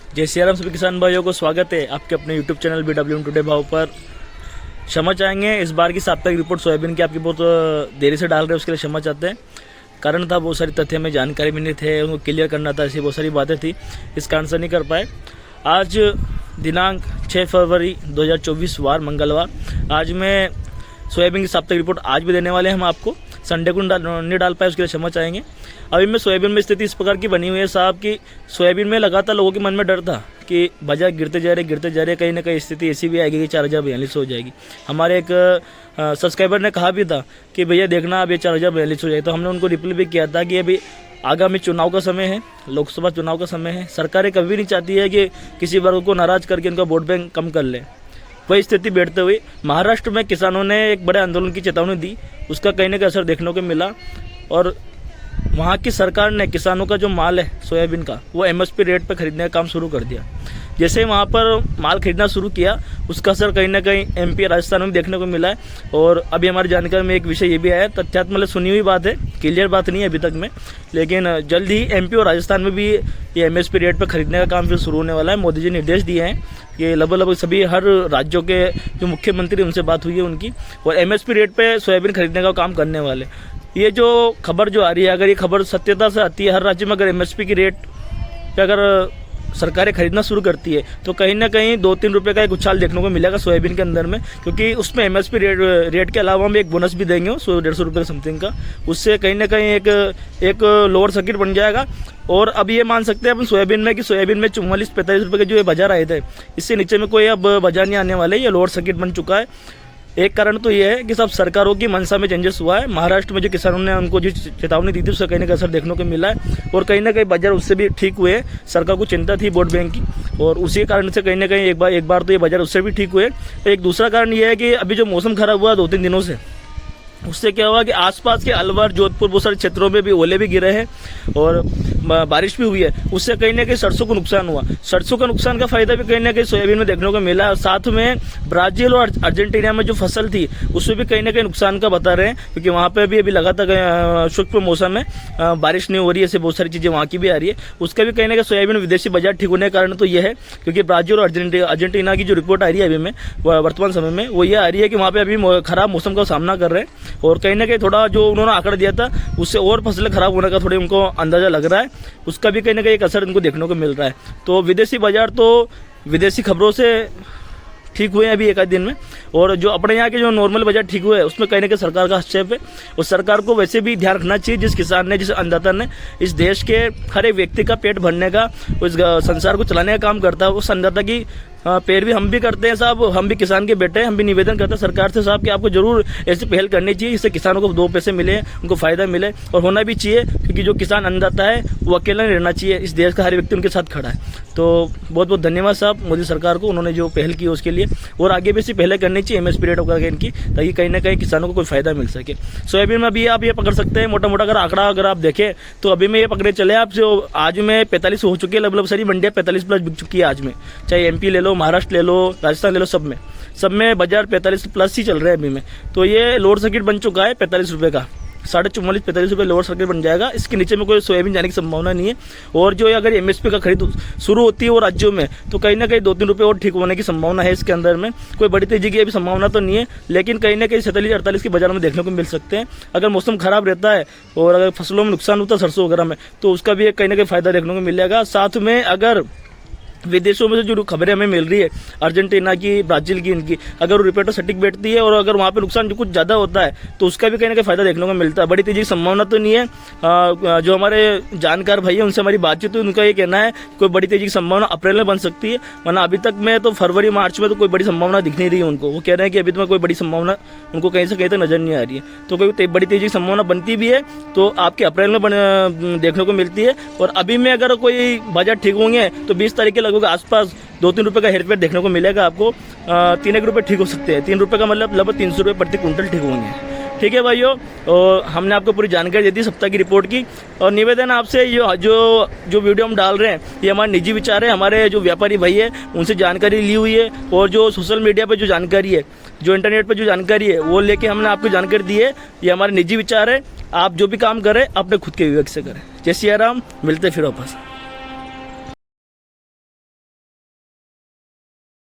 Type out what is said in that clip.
जय श्री राम सभी किसान भाइयों को स्वागत है आपके अपने यूट्यूब चैनल BWM टुडे भाव पर। क्षमा चाहेंगे, इस बार की साप्ताहिक रिपोर्ट सोयाबीन की आपकी बहुत देरी से डाल रहे हैं, उसके लिए क्षमा चाहते हैं। कारण था बहुत सारी तथ्य में जानकारी भी नहीं थे, उनको क्लियर करना था, ऐसी बहुत सारी बातें थी, इस कारण से नहीं कर पाए। आज दिनांक 6 फरवरी 2024 वार मंगलवार, आज मैं सोयाबीन की साप्ताहिक रिपोर्ट आज भी देने वाले हैं हम आपको। संडे को नहीं डाल पाए, उसके लिए क्षमा चाहेंगे। अभी में सोयाबीन में स्थिति इस प्रकार की बनी हुई है साहब कि सोयाबीन में लगातार लोगों के मन में डर था कि बाजार गिरते जा रहे, कहीं ना कहीं स्थिति ऐसी भी आएगी कि 4042 हो जाएगी। हमारे एक सब्सक्राइबर ने कहा भी था कि भैया देखना अब ये 4042 हो जाएगी, तो हमने उनको रिप्लाई भी किया था कि अभी आगामी चुनाव का समय है, लोकसभा चुनाव का समय है। सरकारें कभी नहीं चाहती है कि किसी वर्ग को नाराज करके उनका वोट बैंक कम कर ले। वही स्थिति बैठते हुए महाराष्ट्र में किसानों ने एक बड़े आंदोलन की चेतावनी दी, उसका कहीं ना कहीं असर देखने को मिला और वहाँ की सरकार ने किसानों का जो माल है सोयाबीन का, वो MSP रेट पर खरीदने का काम शुरू कर दिया। जैसे वहाँ पर माल खरीदना शुरू किया, उसका असर कहीं ना कहीं MP राजस्थान में देखने को मिला है। और अभी हमारी जानकारी में एक विषय ये भी आया, तथ्यात्मक मतलब सुनी हुई बात है, क्लियर बात नहीं है अभी तक में, लेकिन जल्द ही MP और राजस्थान में भी ये MSP रेट पर खरीदने का काम फिर शुरू होने वाला है। मोदी जी निर्देश दिए हैं, ये लगभग सभी हर राज्यों के जो मुख्यमंत्री उनसे बात हुई है उनकी, और MSP रेट पे सोयाबीन खरीदने का काम करने वाले। ये जो खबर जो आ रही है, अगर ये खबर सत्यता से आती है, हर राज्य में अगर MSP की रेट पे अगर सरकारें खरीदना शुरू करती है तो कहीं ना कहीं 2-3 रुपये का एक उछाल देखने को मिलेगा सोयाबीन के अंदर में, क्योंकि उसमें MSP रेट के अलावा हम एक बोनस भी देंगे 100-150 रुपये समथिंग का। उससे कहीं ना कहीं एक लोअर सर्किट बन जाएगा। और अब ये मान सकते हैं अपन सोयाबीन में कि सोयाबीन में 44-45 रुपये के जो ये बाजार आए थे, इससे नीचे में कोई अब बाजार नहीं आने वाले, ये लोअर सर्किट बन चुका है। एक कारण तो ये है कि सब सरकारों की मंशा में चेंजेस हुआ है। महाराष्ट्र में जो किसानों ने उनको जो चेतावनी दी थी, उसका कहीं ना कहीं असर देखने को मिला है और कहीं ना कहीं बाजार उससे भी ठीक हुए। सरकार को चिंता थी वोट बैंक की, और उसी कारण से कहीं ना कहीं एक बार तो ये बाजार उससे भी ठीक हुए। एक दूसरा कारण ये है कि अभी जो मौसम खराब हुआ 2-3 दिनों से, उससे क्या हुआ कि आसपास के अलवर, जोधपुर, बहुत सारे क्षेत्रों में भी ओले भी गिरे हैं और बारिश भी हुई है। उससे कहीं ना कहीं सरसों को नुकसान हुआ। सरसों का नुकसान का फायदा भी कहीं ना कहीं सोयाबीन में देखने को मिला। और साथ में ब्राजील और अर्जेंटीना में जो फसल थी उसमें भी कहीं ना कहीं नुकसान का बता रहे हैं, क्योंकि वहाँ पे भी अभी लगातार शुष्क मौसम है, बारिश नहीं हो रही है, ऐसे बहुत सारी चीजें वहाँ की भी आ रही है। उसका भी कहीं ना कहीं सोयाबीन विदेशी बाजार ठीक होने के कारण तो यह है, क्योंकि ब्राजील और अर्जेंटीना की जो रिपोर्ट आ रही है अभी में वर्तमान समय में, वो ये आ रही है कि वहाँ पे अभी खराब मौसम का सामना कर रहे हैं और कहीं ना कहीं थोड़ा जो उन्होंने आंकड़ा दिया था उससे और फसलें खराब होने का थोड़ी उनको अंदाजा लग रहा है। उसका भी कहीं ना कहीं एक असर उनको देखने को मिल रहा है। तो विदेशी बाजार तो विदेशी खबरों से ठीक हुए हैं अभी एक आध दिन में, और जो अपने यहाँ के जो नॉर्मल बाजार ठीक हुए हैं उसमें कहीं ना कहीं सरकार का हस्तक्षेप है। और सरकार को वैसे भी ध्यान रखना चाहिए, जिस किसान ने, जिस अन्नदाता ने इस देश के हर एक व्यक्ति का पेट भरने का, उस संसार को चलाने का काम करता है, उस अन्नदाता की पैर भी हम भी करते हैं साहब, हम भी किसान के बेटे हैं। हम भी निवेदन करते हैं सरकार से साहब कि आपको जरूर ऐसी पहल करनी चाहिए, इससे किसानों को 2 पैसे मिले, उनको फायदा मिले, और होना भी चाहिए, क्योंकि जो किसान अन्नदाता है वो अकेला नहीं रहना चाहिए, इस देश का हर व्यक्ति उनके साथ खड़ा है। तो बहुत बहुत धन्यवाद साहब मोदी सरकार को, उन्होंने जो पहल की उसके लिए, और आगे भी ऐसी पहले करनी चाहिए MSP रेट वगैरह इनकी, ताकि कहीं ना कहीं किसानों को कोई फायदा मिल सके। सोयाबीन में अभी आप ये पकड़ सकते हैं मोटा मोटा अगर आंकड़ा अगर आप देखें तो अभी में ये पकड़े चले आप, जो आज में 45 हो चुकी है, लगभग सारी मंडियाँ 45+ बिक चुकी है आज में, चाहे MP ले लो, महाराष्ट्र ले लो, राजस्थान ले लो, सब में बाजार 45+ ही चल रहे हैं अभी में। तो ये लोअर सर्किट बन चुका है 45 रुपये का, 44-45 रुपये लोअर सर्किट बन जाएगा। इसके नीचे में कोई सोयाबीन जाने की संभावना नहीं है। और जो अगर MSP का खरीद शुरू होती है वो राज्यों में, तो कहीं ना कहीं 2-3 रुपये और ठीक होने की संभावना है। इसके अंदर में कोई बड़ी तेजी की अभी संभावना तो नहीं है, लेकिन कहीं ना कहीं 47-48 के बाजार में देखने को मिल सकते हैं। अगर मौसम खराब रहता है और अगर फसलों में नुकसान होता है सरसों वगैरह में, तो उसका भी कहीं ना कहीं फायदा देखने को मिलेगा। साथ में अगर विदेशों में से जो खबरें हमें मिल रही है अर्जेंटीना की, ब्राजील की, इनकी अगर रिपोर्ट सटीक बैठती है और अगर वहाँ पे नुकसान जो कुछ ज़्यादा होता है तो उसका भी कहीं ना कहीं फायदा देखने को मिलता है। बड़ी तेजी की संभावना तो नहीं है। जो हमारे जानकार भाई है उनसे हमारी बातचीत हुई, उनका ये कहना है कोई बड़ी तेजी की संभावना अप्रैल में बन सकती है, वरना अभी तक में तो फरवरी मार्च में तो कोई बड़ी संभावना दिख नहीं रही है उनको। वो कह रहे हैं कि अभी तो कोई बड़ी संभावना उनको कहीं से कहीं तक नजर नहीं आ रही है। तो कोई बड़ी तेजी की संभावना बनती भी है तो आपके अप्रैल में देखने को मिलती है। और अभी में अगर कोई बाजार ठीक होंगे तो 20 तारीख के लगभग आसपास 2-3 रुपये का हेरफेर देखने को मिलेगा आपको। 3 रुपये ठीक हो सकते हैं, 3 रुपये का मतलब लगभग 300 रुपये प्रति क्विंटल ठीक होंगे। ठीक है भाइयों, और हमने आपको पूरी जानकारी दे दी सप्ताह की रिपोर्ट की। और निवेदन आपसे जो वीडियो हम डाल रहे हैं ये हमारे निजी विचार है, हमारे जो व्यापारी भाई है उनसे जानकारी ली हुई है, और जो सोशल मीडिया पर जो जानकारी है, जो इंटरनेट पर जो जानकारी है वो लेके हमने आपको जानकारी दी है। ये हमारे निजी विचार है, आप जो भी काम करें अपने खुद के विवेक से करें। जय सिया राम, मिलते फिर वापस।